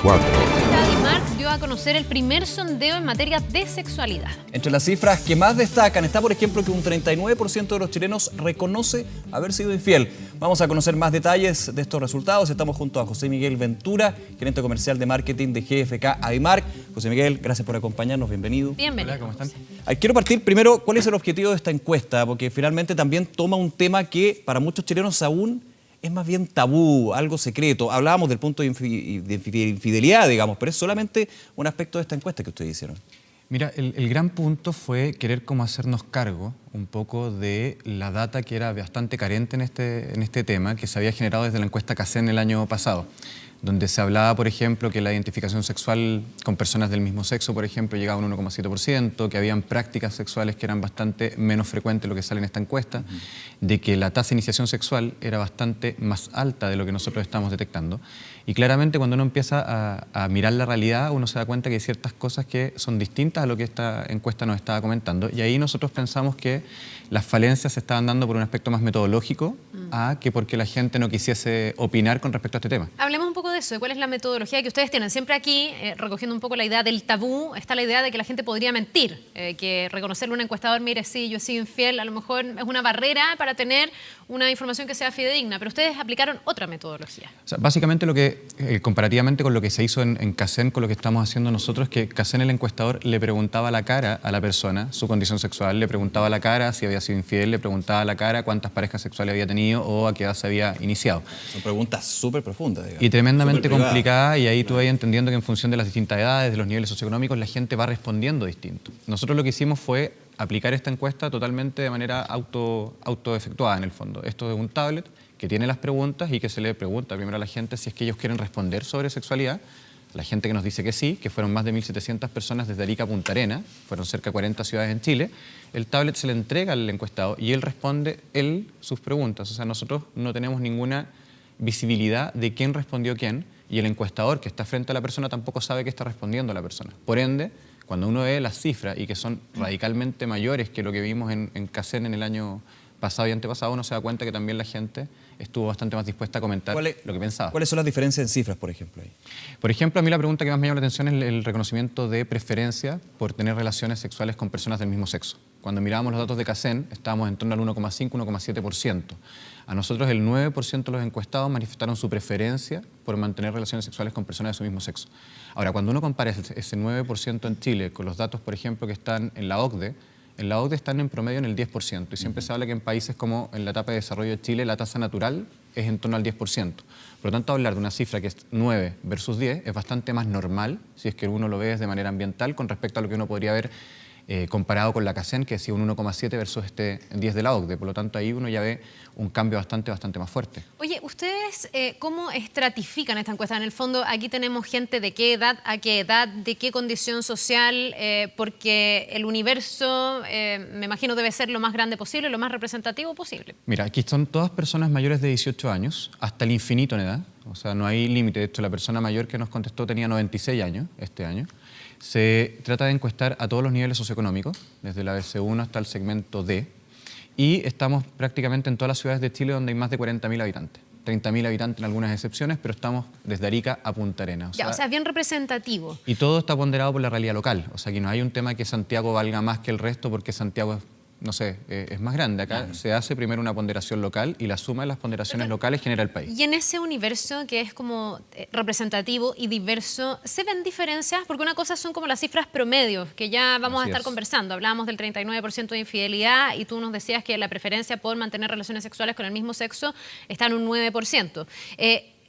24. Adimark dio a conocer el primer sondeo en materia de sexualidad. Entre las cifras que más destacan está, por ejemplo, que un 39% de los chilenos reconoce haber sido infiel. Vamos a conocer más detalles de estos resultados. Estamos junto a José Miguel Ventura, gerente comercial de marketing de GFK Adimark. José Miguel, gracias por acompañarnos, bienvenido. Bienvenido. Hola, ¿cómo están? Quiero partir primero, ¿cuál es el objetivo de esta encuesta? Porque finalmente también toma un tema que para muchos chilenos aún es más bien tabú, algo secreto. Hablábamos del punto de infidelidad, digamos, pero es solamente un aspecto de esta encuesta que ustedes hicieron. Mira, el gran punto fue querer como hacernos cargo un poco de la data que era bastante carente en este tema, que se había generado desde la encuesta CACEN el año pasado, donde se hablaba, por ejemplo, que la identificación sexual con personas del mismo sexo, por ejemplo, llegaba a un 1,7%, que habían prácticas sexuales que eran bastante menos frecuentes de lo que sale en esta encuesta, de que la tasa de iniciación sexual era bastante más alta de lo que nosotros estamos detectando. Y claramente cuando uno empieza a mirar la realidad, uno se da cuenta que hay ciertas cosas que son distintas a lo que esta encuesta nos estaba comentando. Y ahí nosotros pensamos que las falencias se estaban dando por un aspecto más metodológico a que porque la gente no quisiese opinar con respecto a este tema. Hablemos un poco de eso, de cuál es la metodología que ustedes tienen. Siempre aquí, recogiendo un poco la idea del tabú, está la idea de que la gente podría mentir, que reconocerle a un encuestador, mire, sí, yo he sido infiel, a lo mejor es una barrera para tener una información que sea fidedigna, pero ustedes aplicaron otra metodología. O sea, básicamente lo que, comparativamente con lo que se hizo en CACEN, con lo que estamos haciendo nosotros, que CACEN, el encuestador, le preguntaba a la cara a la persona su condición sexual, le preguntaba a la cara si había sido infiel, le preguntaba a la cara cuántas parejas sexuales había tenido o a qué edad se había iniciado. Son preguntas súper profundas, digamos. Y tremendamente complicadas, y ahí tú vas entendiendo que en función de las distintas edades, de los niveles socioeconómicos, la gente va respondiendo distinto. Nosotros lo que hicimos fue aplicar esta encuesta totalmente de manera autoefectuada en el fondo. Esto es un tablet que tiene las preguntas y que se le pregunta primero a la gente si es que ellos quieren responder sobre sexualidad. La gente que nos dice que sí, que fueron más de 1.700 personas desde Arica a Punta Arenas, fueron cerca de 40 ciudades en Chile, el tablet se le entrega al encuestado y él responde sus preguntas. O sea, nosotros no tenemos ninguna visibilidad de quién respondió quién y el encuestador que está frente a la persona tampoco sabe qué está respondiendo la persona. Por ende, cuando uno ve las cifras y que son radicalmente mayores que lo que vimos en CACEN en el año pasado y antepasado, uno se da cuenta que también la gente estuvo bastante más dispuesta a comentar lo que pensaba. ¿Cuáles son las diferencias en cifras, por ejemplo? Ahí? Por ejemplo, a mí la pregunta que más me llama la atención es el reconocimiento de preferencia por tener relaciones sexuales con personas del mismo sexo. Cuando mirábamos los datos de CACEN, estábamos en torno al 1,5, 1,7%. A nosotros el 9% de los encuestados manifestaron su preferencia por mantener relaciones sexuales con personas de su mismo sexo. Ahora, cuando uno compara ese 9% en Chile con los datos, por ejemplo, que están en la OCDE están en promedio en el 10%. Y siempre se habla que en países como en la etapa de desarrollo de Chile, la tasa natural es en torno al 10%. Por lo tanto, hablar de una cifra que es 9 versus 10 es bastante más normal, si es que uno lo ve de manera ambiental, con respecto a lo que uno podría ver comparado con la CACEN, que decía un 1,7 versus este 10 de la OCDE. Por lo tanto, ahí uno ya ve un cambio bastante más fuerte. Oye, ¿ustedes cómo estratifican esta encuesta? En el fondo, aquí tenemos gente de qué edad a qué edad, de qué condición social, porque el universo, me imagino, debe ser lo más grande posible, lo más representativo posible. Mira, aquí son todas personas mayores de 18 años, hasta el infinito en edad. O sea, no hay límite. De hecho, la persona mayor que nos contestó tenía 96 años este año. Se trata de encuestar a todos los niveles socioeconómicos, desde la BC1 hasta el segmento D, y estamos prácticamente en todas las ciudades de Chile donde hay más de 40.000 habitantes. 30.000 habitantes en algunas excepciones, pero estamos desde Arica a Punta Arenas. O sea, bien representativo. Y todo está ponderado por la realidad local. O sea, que no hay un tema que Santiago valga más que el resto porque Santiago es más grande. Acá se hace primero una ponderación local y la suma de las ponderaciones locales genera el país. Y en ese universo que es como representativo y diverso, ¿se ven diferencias? Porque una cosa son como las cifras promedios, que ya vamos a estar conversando. Hablábamos del 39% de infidelidad y tú nos decías que la preferencia por mantener relaciones sexuales con el mismo sexo está en un 9%.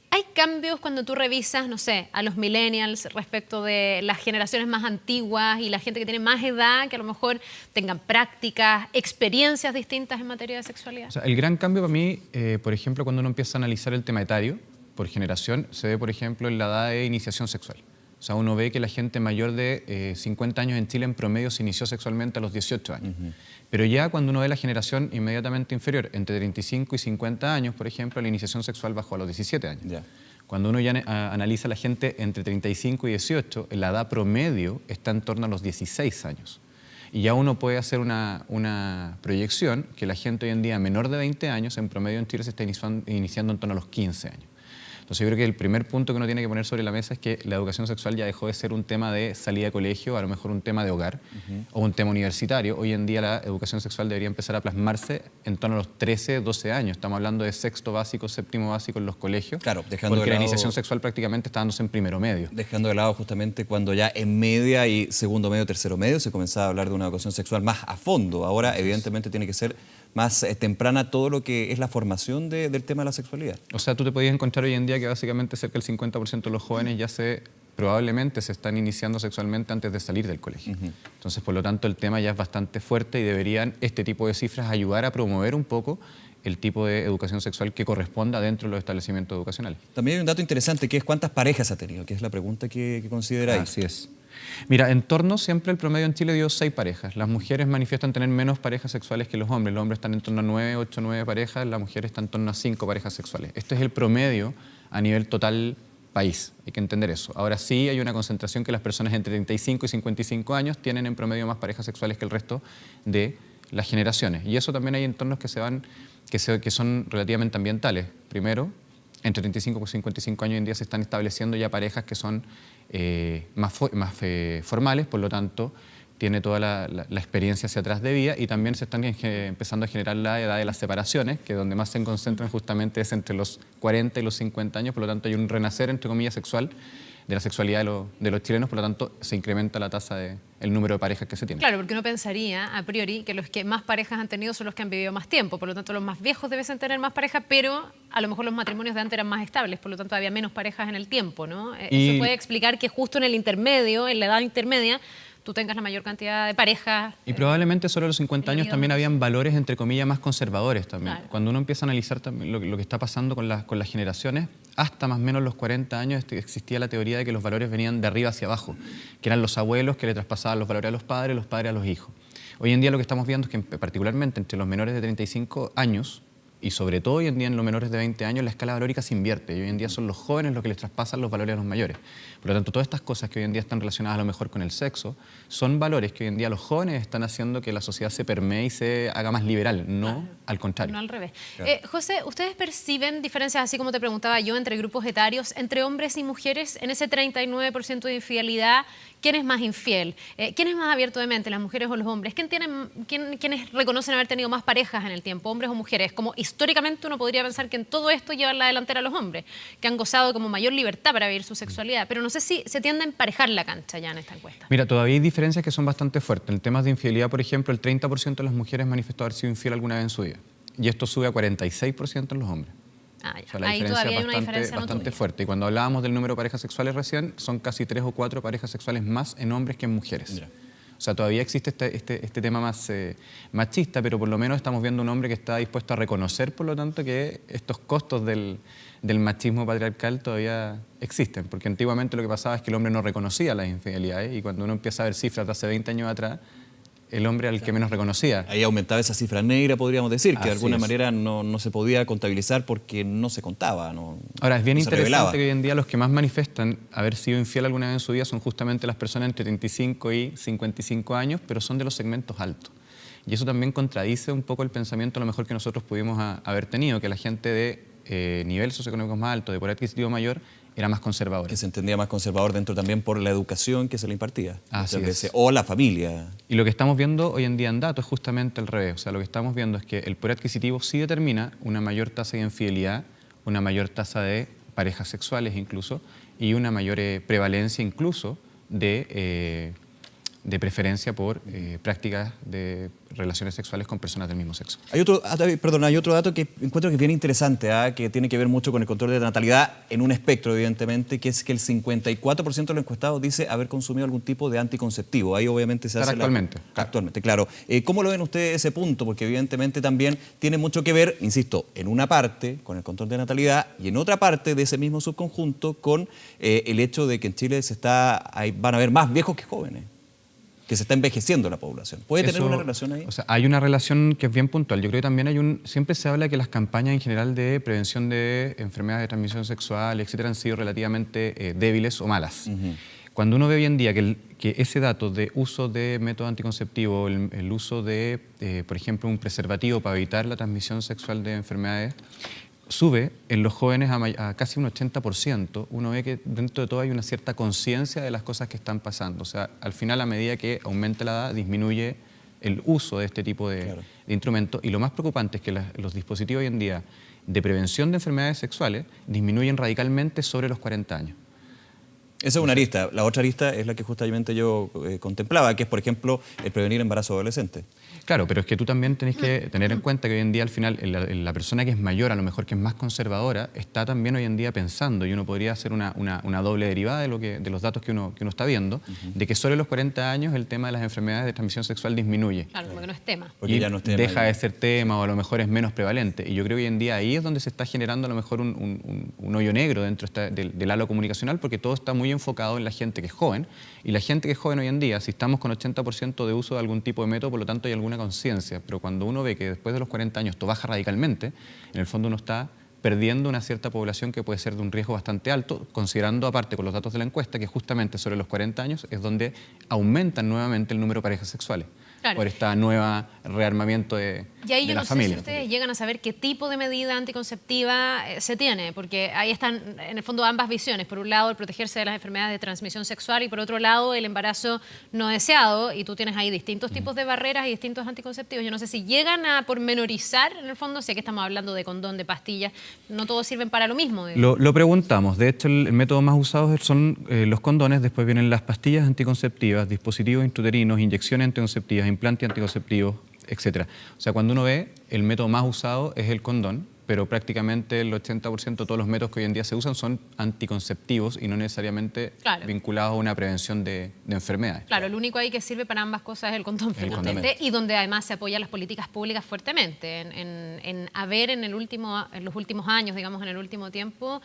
¿Hay cambios cuando tú revisas, no sé, a los millennials respecto de las generaciones más antiguas y la gente que tiene más edad, que a lo mejor tengan prácticas, experiencias distintas en materia de sexualidad? O sea, el gran cambio para mí, por ejemplo, cuando uno empieza a analizar el tema etario por generación, se ve, por ejemplo, en la edad de iniciación sexual. O sea, uno ve que la gente mayor de 50 años en Chile en promedio se inició sexualmente a los 18 años. Pero ya cuando uno ve la generación inmediatamente inferior, entre 35 y 50 años, por ejemplo, la iniciación sexual bajó a los 17 años. Cuando uno ya analiza a la gente entre 35 y 18, la edad promedio está en torno a los 16 años. Y ya uno puede hacer una proyección que la gente hoy en día menor de 20 años, en promedio en Chile, se está iniciando en torno a los 15 años. Entonces yo creo que el primer punto que uno tiene que poner sobre la mesa es que la educación sexual ya dejó de ser un tema de salida de colegio, a lo mejor un tema de hogar o un tema universitario. Hoy en día la educación sexual debería empezar a plasmarse en torno a los 13, 12 años. Estamos hablando de sexto básico, séptimo básico en los colegios. Claro, dejando porque de lado, la iniciación sexual prácticamente está dándose en primero medio. Dejando de lado justamente cuando ya en media y segundo medio, tercero medio se comenzaba a hablar de una educación sexual más a fondo. Ahora evidentemente tiene que ser más temprana todo lo que es la formación del tema de la sexualidad. O sea, tú te podías encontrar hoy en día que básicamente cerca del 50% de los jóvenes ya probablemente se están iniciando sexualmente antes de salir del colegio. Entonces, por lo tanto, el tema ya es bastante fuerte y deberían este tipo de cifras ayudar a promover un poco el tipo de educación sexual que corresponda dentro de los establecimientos educacionales. También hay un dato interesante que es cuántas parejas ha tenido, que es la pregunta que consideráis. Así es. Mira, en torno siempre el promedio en Chile dio 6 parejas. Las mujeres manifiestan tener menos parejas sexuales que los hombres. Los hombres están en torno a 9, 8, 9 parejas, las mujeres están en torno a 5 parejas sexuales. Este es el promedio a nivel total país, hay que entender eso. Ahora sí hay una concentración que las personas entre 35 y 55 años tienen en promedio más parejas sexuales que el resto de las generaciones. Y eso también hay entornos que son relativamente ambientales. Primero, entre 35 y 55 años hoy en día se están estableciendo ya parejas que son más formales, por lo tanto tiene toda la experiencia hacia atrás de vida, y también se están empezando a generar la edad de las separaciones, que donde más se concentran justamente es entre los 40 y los 50 años, por lo tanto hay un renacer, entre comillas, sexual, de la sexualidad de los chilenos, por lo tanto se incrementa la tasa el número de parejas que se tienen. Claro, porque uno pensaría a priori que los que más parejas han tenido son los que han vivido más tiempo, por lo tanto los más viejos deben tener más parejas, pero a lo mejor los matrimonios de antes eran más estables, por lo tanto había menos parejas en el tiempo, ¿no? Eso puede explicar que justo en el intermedio, en la edad intermedia, tú tengas la mayor cantidad de parejas. Y probablemente sobre los 50 años también habían valores, entre comillas, más conservadores también. Claro. Cuando uno empieza a analizar también lo que está pasando con las generaciones, hasta más o menos los 40 años existía la teoría de que los valores venían de arriba hacia abajo, que eran los abuelos que le traspasaban los valores a los padres a los hijos. Hoy en día lo que estamos viendo es que particularmente entre los menores de 35 años, y sobre todo hoy en día en los menores de 20 años, la escala valórica se invierte y hoy en día son los jóvenes los que les traspasan los valores a los mayores. Por lo tanto, todas estas cosas que hoy en día están relacionadas a lo mejor con el sexo son valores que hoy en día los jóvenes están haciendo que la sociedad se permee y se haga más liberal, no al contrario. No al revés. Claro. José, ¿ustedes perciben diferencias, así como te preguntaba yo, entre grupos etarios, entre hombres y mujeres, en ese 39% de infidelidad? ¿Quién es más infiel? ¿Quién es más abierto de mente, las mujeres o los hombres? ¿Quiénes reconocen haber tenido más parejas en el tiempo, hombres o mujeres? Como históricamente uno podría pensar que en todo esto llevan la delantera a los hombres, que han gozado como mayor libertad para vivir su sexualidad, pero no sé si se tiende a emparejar la cancha ya en esta encuesta. Mira, todavía hay diferencias que son bastante fuertes. En temas de infidelidad, por ejemplo, el 30% de las mujeres manifestó haber sido infiel alguna vez en su vida. Y esto sube a 46% en los hombres. O sea, la ahí diferencia todavía hay es una diferencia bastante notoria. fuerte. Y cuando hablábamos del número de parejas sexuales recién, son casi 3 o 4 parejas sexuales más en hombres que en mujeres. Mira. O sea, todavía existe este tema más machista, pero por lo menos estamos viendo un hombre que está dispuesto a reconocer, por lo tanto, que estos costos del machismo patriarcal todavía existen. Porque antiguamente lo que pasaba es que el hombre no reconocía las infidelidades, y cuando uno empieza a ver cifras de hace 20 años atrás, el hombre al que menos reconocía. Ahí aumentaba esa cifra negra, podríamos decir, que de Así alguna es. manera no se podía contabilizar porque no se contaba. Ahora, es bien no se revelaba. interesante que hoy en día los que más manifiestan haber sido infiel alguna vez en su vida son justamente las personas entre 35 y 55 años, pero son de los segmentos altos. Y eso también contradice un poco el pensamiento a lo mejor que nosotros pudimos haber tenido, que la gente de nivel socioeconómico más alto, de poder adquisitivo mayor, era más conservadora. Que se entendía más conservador dentro también por la educación que se le impartía. Así muchas es. veces, o la familia. Y lo que estamos viendo hoy en día en datos es justamente al revés. O sea, lo que estamos viendo es que el poder adquisitivo sí determina una mayor tasa de infidelidad, una mayor tasa de parejas sexuales incluso, y una mayor prevalencia incluso de preferencia por prácticas de relaciones sexuales con personas del mismo sexo. Hay otro dato que encuentro que es bien interesante, que tiene que ver mucho con el control de natalidad en un espectro, evidentemente, que es que el 54% de los encuestados dice haber consumido algún tipo de anticonceptivo. Ahí obviamente se hace Actualmente. Actualmente, claro. ¿Cómo lo ven ustedes ese punto? Porque evidentemente también tiene mucho que ver, insisto, en una parte con el control de natalidad y en otra parte de ese mismo subconjunto con el hecho de que en Chile van a haber más viejos que jóvenes, que se está envejeciendo la población. ¿Puede tener una relación ahí? O sea, hay una relación que es bien puntual. Yo creo que también siempre se habla que las campañas en general de prevención de enfermedades de transmisión sexual, etcétera, han sido relativamente débiles o malas. Cuando uno ve hoy en día que ese dato de uso de método anticonceptivo, el uso de, por ejemplo, un preservativo para evitar la transmisión sexual de enfermedades, sube en los jóvenes a casi un 80%, uno ve que dentro de todo hay una cierta conciencia de las cosas que están pasando. O sea, al final, a medida que aumenta la edad, disminuye el uso de este tipo de instrumentos. Y lo más preocupante es que los dispositivos hoy en día de prevención de enfermedades sexuales disminuyen radicalmente sobre los 40 años. Esa es una arista. La otra arista es la que justamente yo contemplaba, que es, por ejemplo, el prevenir embarazo adolescente. Claro, pero es que tú también tenés que tener en cuenta que hoy en día, al final, la persona que es mayor, a lo mejor que es más conservadora, está también hoy en día pensando, y uno podría hacer una doble derivada de los datos que uno está viendo, de que sobre los 40 años el tema de las enfermedades de transmisión sexual disminuye. Claro, porque no es tema. Porque y ya no es tema, deja de ser tema, o a lo mejor es menos prevalente. Y yo creo que hoy en día ahí es donde se está generando a lo mejor un hoyo negro dentro del halo comunicacional, porque todo está muy enfocado en la gente que es joven, y la gente que es joven hoy en día, si estamos con 80% de uso de algún tipo de método, por lo tanto hay alguna conciencia, pero cuando uno ve que después de los 40 años esto baja radicalmente, en el fondo uno está perdiendo una cierta población que puede ser de un riesgo bastante alto, considerando aparte con los datos de la encuesta que justamente sobre los 40 años es donde aumentan nuevamente el número de parejas sexuales. Claro. Por esta nueva rearmamiento de y ahí de yo la no familia. sé si ustedes llegan a saber qué tipo de medida anticonceptiva se tiene, porque ahí están en el fondo ambas visiones. Por un lado, el protegerse de las enfermedades de transmisión sexual y por otro lado, el embarazo no deseado. Y tú tienes ahí distintos tipos de barreras y distintos anticonceptivos. Yo no sé si llegan a pormenorizar, en el fondo, si aquí estamos hablando de condón, de pastillas, no todos sirven para lo mismo. Lo preguntamos. De hecho, el método más usado son los condones, después vienen las pastillas anticonceptivas, dispositivos intrauterinos, inyecciones anticonceptivas, implantes anticonceptivos, etcétera. O sea, cuando uno ve, el método más usado es el condón, pero prácticamente el 80% de todos los métodos que hoy en día se usan son anticonceptivos y no necesariamente vinculados a una prevención de enfermedades. Claro, el único ahí que sirve para ambas cosas es el condón finalmente, y donde además se apoyan las políticas públicas fuertemente en haber en los últimos años, digamos en el último tiempo,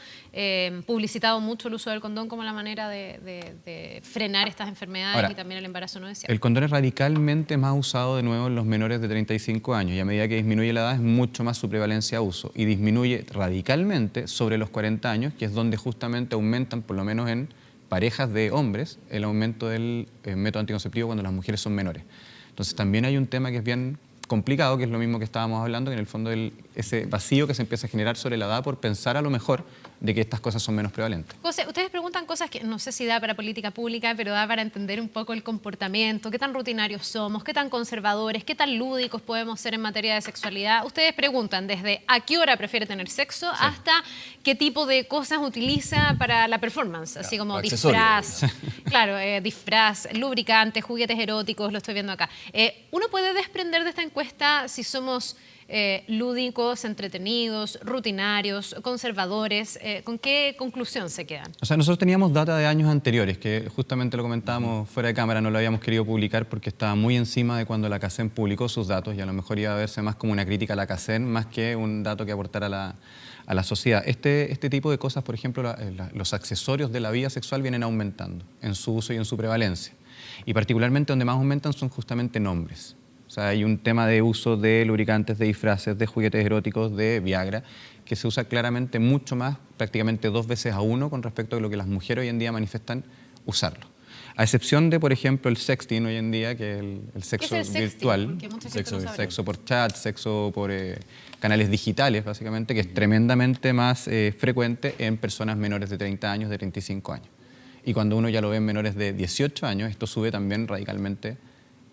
publicitado mucho el uso del condón como la manera de frenar estas enfermedades. Ahora, y también el embarazo no deseado. El condón es radicalmente más usado de nuevo en los menores de 35 años y a medida que disminuye la edad es mucho más su prevalencia a uso. Y disminuye radicalmente sobre los 40 años, que es donde justamente aumentan, por lo menos en parejas de hombres, el aumento del método anticonceptivo cuando las mujeres son menores. Entonces también hay un tema que es bien complicado, que es lo mismo que estábamos hablando, que en el fondo ese vacío que se empieza a generar sobre la edad por pensar a lo mejor de que estas cosas son menos prevalentes. José, ustedes preguntan cosas que no sé si da para política pública, pero da para entender un poco el comportamiento, qué tan rutinarios somos, qué tan conservadores, qué tan lúdicos podemos ser en materia de sexualidad. Ustedes preguntan desde a qué hora prefiere tener sexo hasta qué tipo de cosas utiliza para la performance, así como disfraz, disfraz, lubricantes, juguetes eróticos, lo estoy viendo acá. Uno puede desprender de esta encuesta si somos lúdicos, entretenidos, rutinarios, conservadores. ¿Con qué conclusión se quedan? O sea, nosotros teníamos data de años anteriores, que justamente lo comentábamos fuera de cámara, no lo habíamos querido publicar porque estaba muy encima de cuando la CACEN publicó sus datos y a lo mejor iba a verse más como una crítica a la CACEN más que un dato que aportara a la sociedad. Este tipo de cosas, por ejemplo, los accesorios de la vida sexual vienen aumentando en su uso y en su prevalencia. Y particularmente donde más aumentan son justamente nombres. O sea, hay un tema de uso de lubricantes, de disfraces, de juguetes eróticos, de Viagra, que se usa claramente mucho más, prácticamente 2 veces a 1 con respecto a lo que las mujeres hoy en día manifiestan usarlo. A excepción de, por ejemplo, el sexting hoy en día, que es el sexo virtual, sexo por chat, sexo por canales digitales, básicamente, que es tremendamente más frecuente en personas menores de 30 años, de 35 años. Y cuando uno ya lo ve en menores de 18 años, esto sube también radicalmente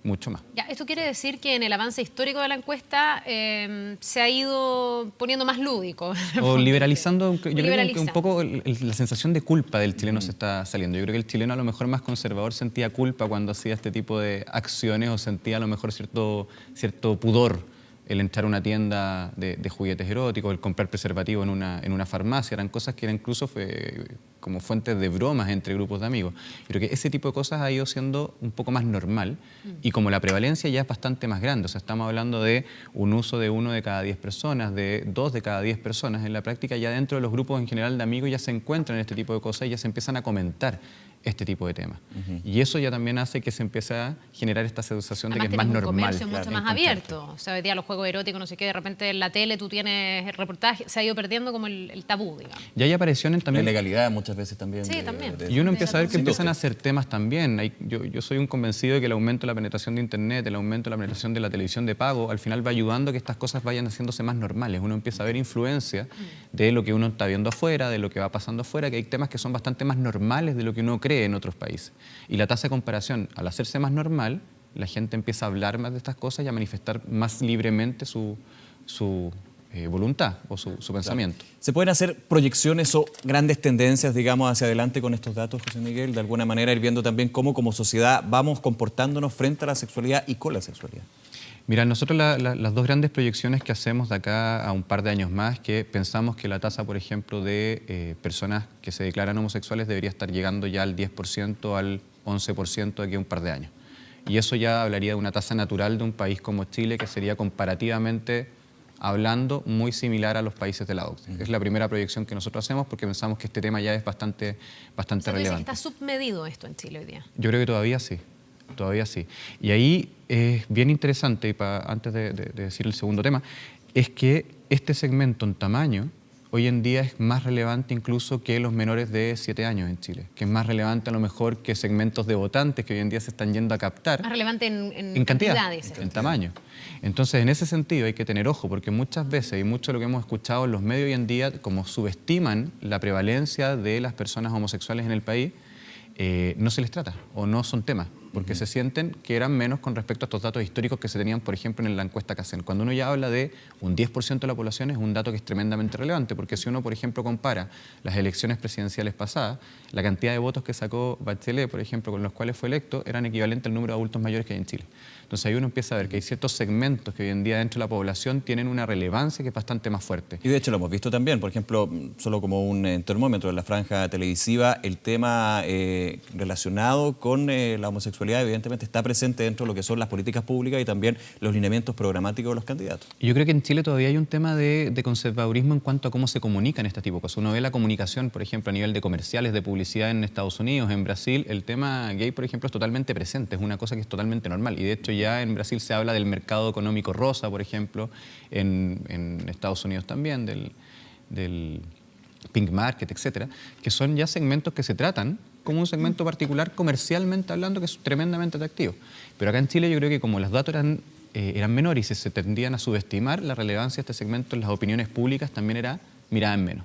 mucho más. Ya, esto quiere decir que en el avance histórico de la encuesta se ha ido poniendo más lúdico. O liberalizando, yo creo que un poco la sensación de culpa del chileno se está saliendo. Yo creo que el chileno a lo mejor más conservador sentía culpa cuando hacía este tipo de acciones o sentía a lo mejor cierto pudor el entrar a una tienda de juguetes eróticos, el comprar preservativo en una farmacia, eran cosas que eran incluso como fuentes de bromas entre grupos de amigos. Creo que ese tipo de cosas ha ido siendo un poco más normal y como la prevalencia ya es bastante más grande, o sea, estamos hablando de un uso de 1 de cada 10 personas, de 2 de cada 10 personas, en la práctica ya dentro de los grupos en general de amigos ya se encuentran este tipo de cosas y ya se empiezan a comentar este tipo de temas. Y eso ya también hace que se empiece a generar esta sensación de que es más normal. Un comercio mucho más abierto. O sea, hoy día los juegos eróticos, no sé qué, de repente en la tele tú tienes el reportaje, se ha ido perdiendo como el tabú, digamos. Y hay apariciones también... La legalidad muchas veces también. Sí, también. Y uno empieza a ver que empiezan a hacer temas también. Yo soy un convencido de que el aumento de la penetración de Internet, el aumento de la penetración de la televisión de pago, al final va ayudando a que estas cosas vayan haciéndose más normales. Uno empieza a ver influencia de lo que uno está viendo afuera, de lo que va pasando afuera, que hay temas que son bastante más normales de lo que uno cree en otros países. Y la tasa de comparación, al hacerse más normal, la gente empieza a hablar más de estas cosas y a manifestar más libremente su voluntad o su pensamiento. ¿Se pueden hacer proyecciones o grandes tendencias, digamos, hacia adelante con estos datos, José Miguel? De alguna manera ir viendo también cómo como sociedad vamos comportándonos frente a la sexualidad y con la sexualidad. Mira, nosotros las dos grandes proyecciones que hacemos de acá a un par de años más, que pensamos que la tasa, por ejemplo, de personas que se declaran homosexuales debería estar llegando ya al 10%, al 11% de aquí a un par de años. Y eso ya hablaría de una tasa natural de un país como Chile, que sería comparativamente hablando muy similar a los países de la OCDE. Es la primera proyección que nosotros hacemos porque pensamos que este tema ya es bastante relevante. ¿Está submedido esto en Chile hoy día? Yo creo que todavía sí. Todavía sí. Y ahí es bien interesante, y antes de decir el segundo tema, es que este segmento en tamaño hoy en día es más relevante incluso que los menores de 7 años en Chile, que es más relevante a lo mejor que segmentos de votantes que hoy en día se están yendo a captar. Más relevante en cantidad, dice. en tamaño. Entonces, en ese sentido hay que tener ojo, porque muchas veces, y mucho de lo que hemos escuchado en los medios hoy en día, como subestiman la prevalencia de las personas homosexuales en el país, no se les trata o no son temas, porque se sienten que eran menos con respecto a estos datos históricos que se tenían, por ejemplo, en la encuesta CACEN. Cuando uno ya habla de un 10% de la población es un dato que es tremendamente relevante, porque si uno, por ejemplo, compara las elecciones presidenciales pasadas, la cantidad de votos que sacó Bachelet, por ejemplo, con los cuales fue electo, eran equivalentes al número de adultos mayores que hay en Chile. Entonces ahí uno empieza a ver que hay ciertos segmentos que hoy en día dentro de la población tienen una relevancia que es bastante más fuerte. Y de hecho lo hemos visto también, por ejemplo, solo como un termómetro en la franja televisiva, el tema relacionado con la homosexualidad evidentemente está presente dentro de lo que son las políticas públicas y también los lineamientos programáticos de los candidatos. Y yo creo que en Chile todavía hay un tema de conservadurismo en cuanto a cómo se comunican este tipo de cosas. Uno ve la comunicación, por ejemplo, a nivel de comerciales, de publicidad en Estados Unidos, en Brasil, el tema gay, por ejemplo, es totalmente presente, es una cosa que es totalmente normal. Y de hecho ya en Brasil se habla del mercado económico rosa, por ejemplo, en Estados Unidos también, del pink market, etcétera, que son ya segmentos que se tratan como un segmento particular comercialmente hablando que es tremendamente atractivo. Pero acá en Chile yo creo que como los datos eran menores y se tendían a subestimar, la relevancia de este segmento en las opiniones públicas también era mirada en menos.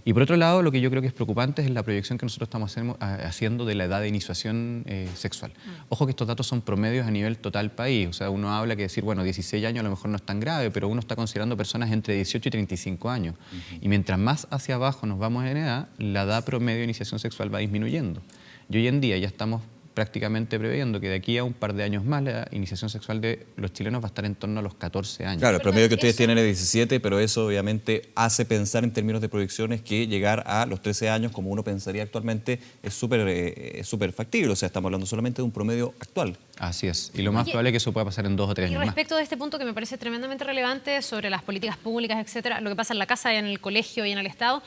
Y por otro lado, lo que yo creo que es preocupante es la proyección que nosotros estamos haciendo de la edad de iniciación sexual. Ojo que estos datos son promedios a nivel total país. O sea, uno habla que decir, bueno, 16 años a lo mejor no es tan grave, pero uno está considerando personas entre 18 y 35 años. Y mientras más hacia abajo nos vamos en edad, la edad promedio de iniciación sexual va disminuyendo. Y hoy en día ya estamos prácticamente previendo que de aquí a un par de años más la iniciación sexual de los chilenos va a estar en torno a los 14 años. Claro, el promedio que ustedes tienen es 17, pero eso obviamente hace pensar en términos de proyecciones que llegar a los 13 años, como uno pensaría actualmente, es súper factible. O sea, estamos hablando solamente de un promedio actual. Así es. Y lo más probable es que eso pueda pasar en 2 o 3 años más. Y respecto de este punto que me parece tremendamente relevante sobre las políticas públicas, etcétera, lo que pasa en la casa, en el colegio y en el Estado,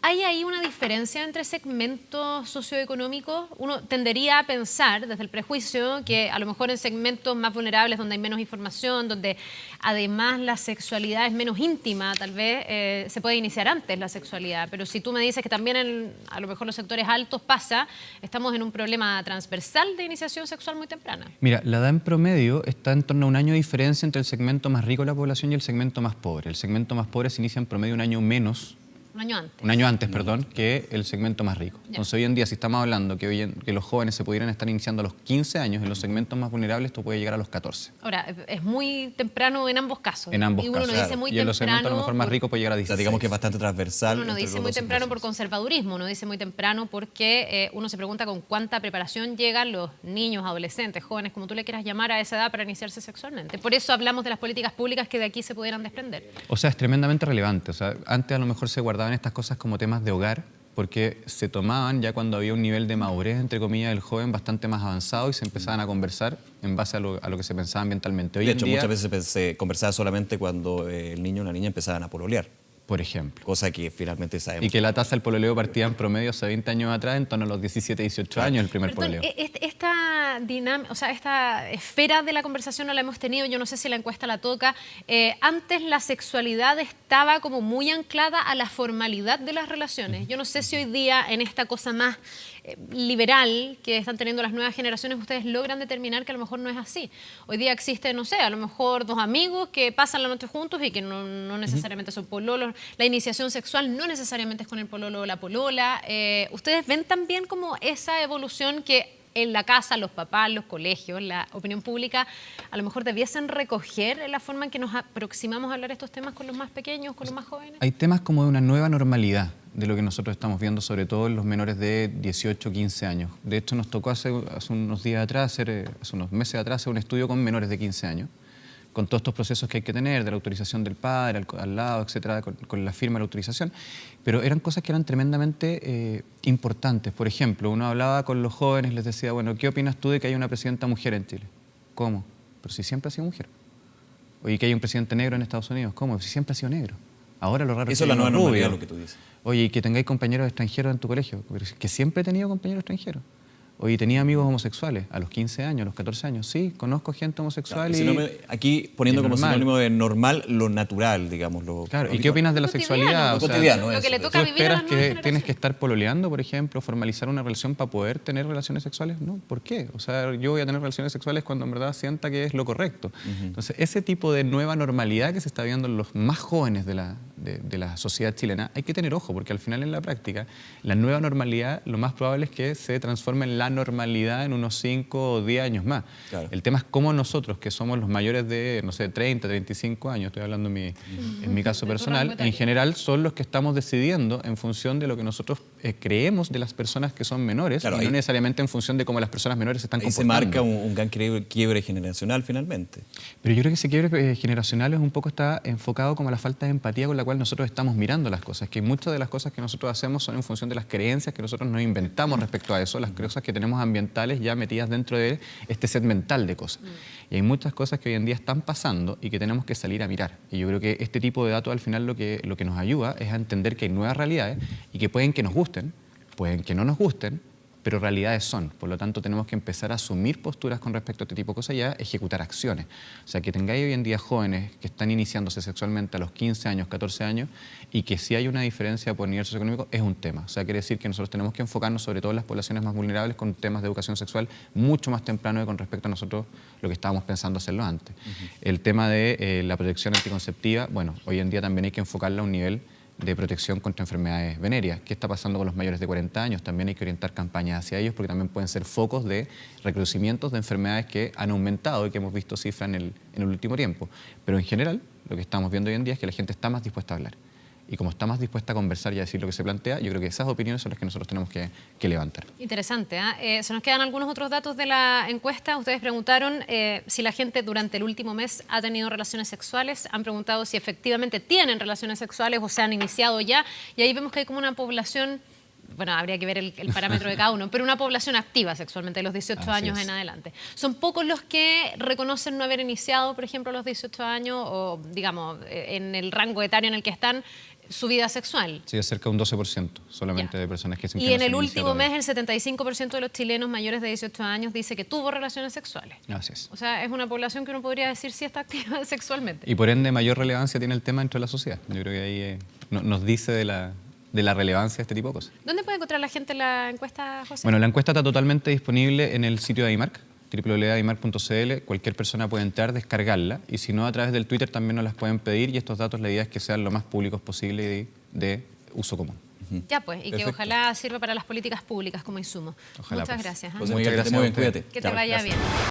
¿hay ahí una diferencia entre segmentos socioeconómicos? Uno tendería a pensar, desde el prejuicio, que a lo mejor en segmentos más vulnerables, donde hay menos información, donde además la sexualidad es menos íntima, tal vez se puede iniciar antes la sexualidad. Pero si tú me dices que también a lo mejor los sectores altos pasa, estamos en un problema transversal de iniciación sexual muy temprana. Mira, la edad en promedio está en torno a un año de diferencia entre el segmento más rico de la población y el segmento más pobre. El segmento más pobre se inicia en promedio un año menos. Un año antes. Un año antes, perdón, que el segmento más rico. Entonces, hoy en día, si estamos hablando que los jóvenes se pudieran estar iniciando a los 15 años, en los segmentos más vulnerables esto puede llegar a los 14. Ahora, es muy temprano en ambos casos. En ambos y uno casos. No dice muy y en los segmentos a lo mejor más por, ricos puede llegar a 16. O sea, digamos que es bastante transversal. Uno no dice muy temprano por conservadurismo, uno dice muy temprano porque uno se pregunta con cuánta preparación llegan los niños, adolescentes, jóvenes, como tú le quieras llamar, a esa edad para iniciarse sexualmente. Por eso hablamos de las políticas públicas que de aquí se pudieran desprender. O sea, es tremendamente relevante. O sea, antes a lo mejor se guardaban estas cosas como temas de hogar, porque se tomaban ya cuando había un nivel de madurez, entre comillas, del joven bastante más avanzado y se empezaban a conversar en base a lo que se pensaba ambientalmente. Hoy de hecho, en día, muchas veces se conversaba solamente cuando el niño o la niña empezaban a pololear. Por ejemplo. Cosa que finalmente sabemos. Y que la tasa del pololeo partía en promedio hace 20 años atrás, en torno a los 17, 18 años, el primer pololeo. Esta dinámica, o sea, esta esfera de la conversación no la hemos tenido, yo no sé si la encuesta la toca. Antes la sexualidad estaba como muy anclada a la formalidad de las relaciones. Yo no sé si hoy día, en esta cosa más liberal que están teniendo las nuevas generaciones, ustedes logran determinar que a lo mejor no es así. Hoy día existe, no sé, a lo mejor dos amigos que pasan la noche juntos y que no necesariamente son pololos. La iniciación sexual no necesariamente es con el pololo o la polola. ¿Ustedes ven también como esa evolución que en la casa, los papás, los colegios, la opinión pública, a lo mejor debiesen recoger en la forma en que nos aproximamos a hablar estos temas con los más pequeños, con los más jóvenes? Hay temas como de una nueva normalidad de lo que nosotros estamos viendo, sobre todo en los menores de 18, 15 años. De hecho, nos tocó hace unos días atrás, hace unos meses atrás, hacer un estudio con menores de 15 años, con todos estos procesos que hay que tener, de la autorización del padre, al lado, etcétera, con la firma de la autorización. Pero eran cosas que eran tremendamente importantes. Por ejemplo, uno hablaba con los jóvenes, les decía, bueno, ¿qué opinas tú de que haya una presidenta mujer en Chile? ¿Cómo? Pero si siempre ha sido mujer. Oye, que hay un presidente negro en Estados Unidos. ¿Cómo? Si siempre ha sido negro. Ahora lo raro es que eso es la nueva normalidad, rubio. lo que tú dices. Oye, y que tengáis compañeros extranjeros en tu colegio. Que siempre he tenido compañeros extranjeros. Oye, tenía amigos homosexuales a los 15 años, a los 14 años. Sí, conozco gente homosexual claro, aquí poniendo como sinónimo de normal lo natural, digamos. Claro, ¿y qué opinas de la sexualidad? Lo cotidiano, lo que le toca ¿tú vivir a las esperas nuevas que tienes que estar pololeando, por ejemplo, formalizar una relación para poder tener relaciones sexuales? No, ¿por qué? O sea, yo voy a tener relaciones sexuales cuando en verdad sienta que es lo correcto. Entonces, ese tipo de nueva normalidad que se está viendo en los más jóvenes de la sociedad chilena, hay que tener ojo, porque al final en la práctica, la nueva normalidad lo más probable es que se transforme en la normalidad en unos 5 o 10 años más. Claro. El tema es cómo nosotros, que somos los mayores de, no sé, 30, 35 años, estoy hablando en mi caso personal, en general son los que estamos decidiendo en función de lo que nosotros creemos de las personas que son menores, claro, y no necesariamente en función de cómo las personas menores se están comportando. Se marca un gran quiebre generacional finalmente. Pero yo creo que ese quiebre generacional es un poco está enfocado como a la falta de empatía con la cual nosotros estamos mirando las cosas, que muchas de las cosas que nosotros hacemos son en función de las creencias que nosotros nos inventamos respecto a eso, las cosas que tenemos ambientales ya metidas dentro de este set mental de cosas. Y hay muchas cosas que hoy en día están pasando y que tenemos que salir a mirar. Y yo creo que este tipo de datos al final lo que nos ayuda es a entender que hay nuevas realidades y que pueden que nos gusten, pueden que no nos gusten, pero realidades son. Por lo tanto, tenemos que empezar a asumir posturas con respecto a este tipo de cosas y a ejecutar acciones. O sea, que tengáis hoy en día jóvenes que están iniciándose sexualmente a los 15 años, 14 años, y que si hay una diferencia por nivel socioeconómico, es un tema. O sea, quiere decir que nosotros tenemos que enfocarnos sobre todo en las poblaciones más vulnerables con temas de educación sexual mucho más temprano con respecto a nosotros lo que estábamos pensando hacerlo antes. El tema de la protección anticonceptiva, bueno, hoy en día también hay que enfocarla a un nivel de protección contra enfermedades venéreas. ¿Qué está pasando con los mayores de 40 años? También hay que orientar campañas hacia ellos porque también pueden ser focos de recrudecimientos de enfermedades que han aumentado y que hemos visto cifras en el último tiempo. Pero en general, lo que estamos viendo hoy en día es que la gente está más dispuesta a hablar. Y como está más dispuesta a conversar y a decir lo que se plantea, yo creo que esas opiniones son las que nosotros tenemos que levantar. Interesante, ¿eh? Se nos quedan algunos otros datos de la encuesta. Ustedes preguntaron si la gente durante el último mes ha tenido relaciones sexuales. Han preguntado si efectivamente tienen relaciones sexuales o se han iniciado ya. Y ahí vemos que hay como una población, bueno, habría que ver el parámetro de cada uno, pero una población activa sexualmente de los 18 años en adelante. Son pocos los que reconocen no haber iniciado, por ejemplo, a los 18 años o, digamos, en el rango etario en el que están, su vida sexual. Sí, es cerca de un 12% solamente de personas que se Y en el último mes, el 75% de los chilenos mayores de 18 años dice que tuvo relaciones sexuales. Así es. O sea, es una población que uno podría decir sí está activa sexualmente. Y por ende, mayor relevancia tiene el tema dentro de la sociedad. Yo creo que ahí nos dice de la relevancia de este tipo de cosas. ¿Dónde puede encontrar la gente la encuesta, José? Bueno, la encuesta está totalmente disponible en el sitio de AIMARC, www.aimarc.cl. Cualquier persona puede entrar, descargarla, y si no, a través del Twitter también nos las pueden pedir, y estos datos la idea es que sean lo más públicos posible y de uso común. Ya pues, y Perfecto. que ojalá sirva para las políticas públicas como insumo. Ojalá, Muchas pues. gracias. Muchas gracias. Muy bien, cuídate. Que te vaya bien.